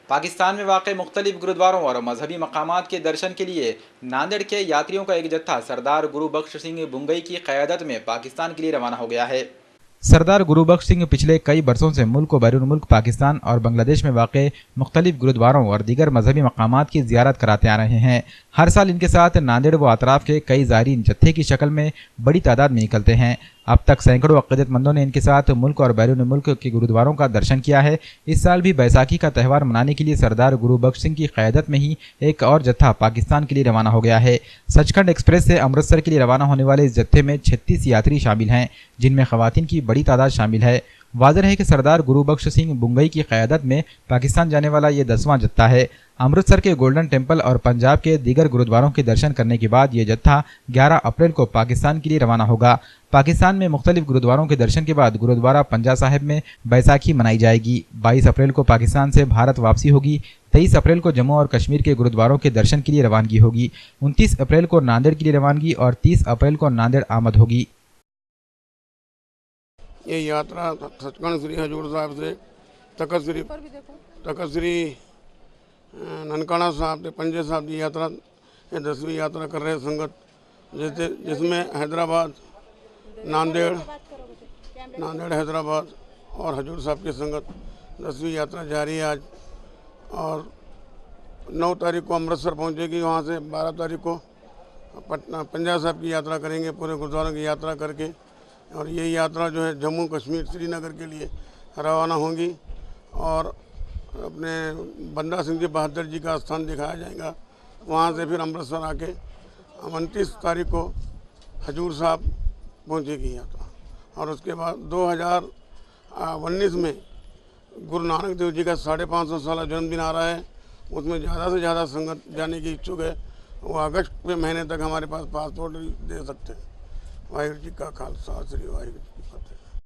पाकिस्तान में वाक़ मुख्तलिफ गुरुद्वारों और मजहबी मकामात के दर्शन के लिए नांदेड़ के यात्रियों का एक जत्था सरदार गुरु बख्श सिंह बुंगई की क़यादत में पाकिस्तान के लिए रवाना हो गया है। सरदार गुरु बख्श सिंह पिछले कई बरसों से मुल्क व बैरून मुल्क पाकिस्तान और बांग्लादेश में वाक़ मुख्तलिफ गुरुद्वारों और दीगर मजहबी मकामात की ज़ियारत कराते आ रहे हैं। हर साल इनके साथ नांदेड़ व अतराफ़ के कई ज़ायरीन जत्थे की शक्ल में बड़ी तादाद में निकलते हैं। अब तक सैकड़ों अक़ीदतमंदों ने इनके साथ मुल्क और बैरून मुल्क के गुरुद्वारों का दर्शन किया है। इस साल भी बैसाखी का त्यौहार मनाने के लिए सरदार गुरु बख्श सिंह की क़यादत में ही एक और जत्था पाकिस्तान के लिए रवाना हो गया है। सचखंड एक्सप्रेस से अमृतसर के लिए रवाना होने वाले इस जत्थे में 36 यात्री शामिल हैं, जिनमें ख़वातीन की बड़ी तादाद शामिल है। वाज़ेह है कि सरदार गुरु बख्श सिंह बुंगई की क़यादत में पाकिस्तान जाने वाला ये 10वां जत्था है। अमृतसर के गोल्डन टेम्पल और पंजाब के दीगर गुरुद्वारों के दर्शन करने के बाद ये जत्था 11 अप्रैल को पाकिस्तान के लिए रवाना होगा। पाकिस्तान में मुख्तलिफ गुरुद्वारों के दर्शन के बाद गुरुद्वारा पंजा साहिब में बैसाखी मनाई जाएगी। 22 अप्रैल को पाकिस्तान से भारत वापसी होगी। 23 अप्रैल को जम्मू और कश्मीर के गुरुद्वारों के दर्शन के लिए रवानगी होगी। 29 अप्रैल को नांदेड़ के लिए रवानगी और 30 अप्रैल को नांदेड़ आमद होगी। ये यात्रा सचखंड श्री हजूर साहब से तखत श्री ननकाना साहब से पंजे साहब की यात्रा, ये 10वीं यात्रा कर रहे संगत, जिसमें हैदराबाद, नांदेड़ हैदराबाद और हजूर साहब की संगत 10वीं यात्रा जारी है आज। और 9 तारीख को अमृतसर पहुंचेगी। वहां से 12 तारीख को पटना पंजा साहब की यात्रा करेंगे, पूरे गुरुद्वारों की यात्रा करके। और ये यात्रा जो है जम्मू कश्मीर श्रीनगर के लिए रवाना होंगी और अपने बंदा सिंह जी बहादुर जी का स्थान दिखाया जाएगा। वहाँ से फिर अमृतसर आके 29 तारीख को हजूर साहब पहुँचेगी यात्रा। और उसके बाद 2019 में गुरु नानक देव जी का 550 साला जन्मदिन आ रहा है। उसमें ज़्यादा से ज़्यादा संगत जाने की इच्छुक है। वो अगस्त के महीने तक हमारे पास पासपोर्ट दे सकते हैं। वाहिगुरू जी का खालसा, श्री वाहिगुरू जी की फतेह।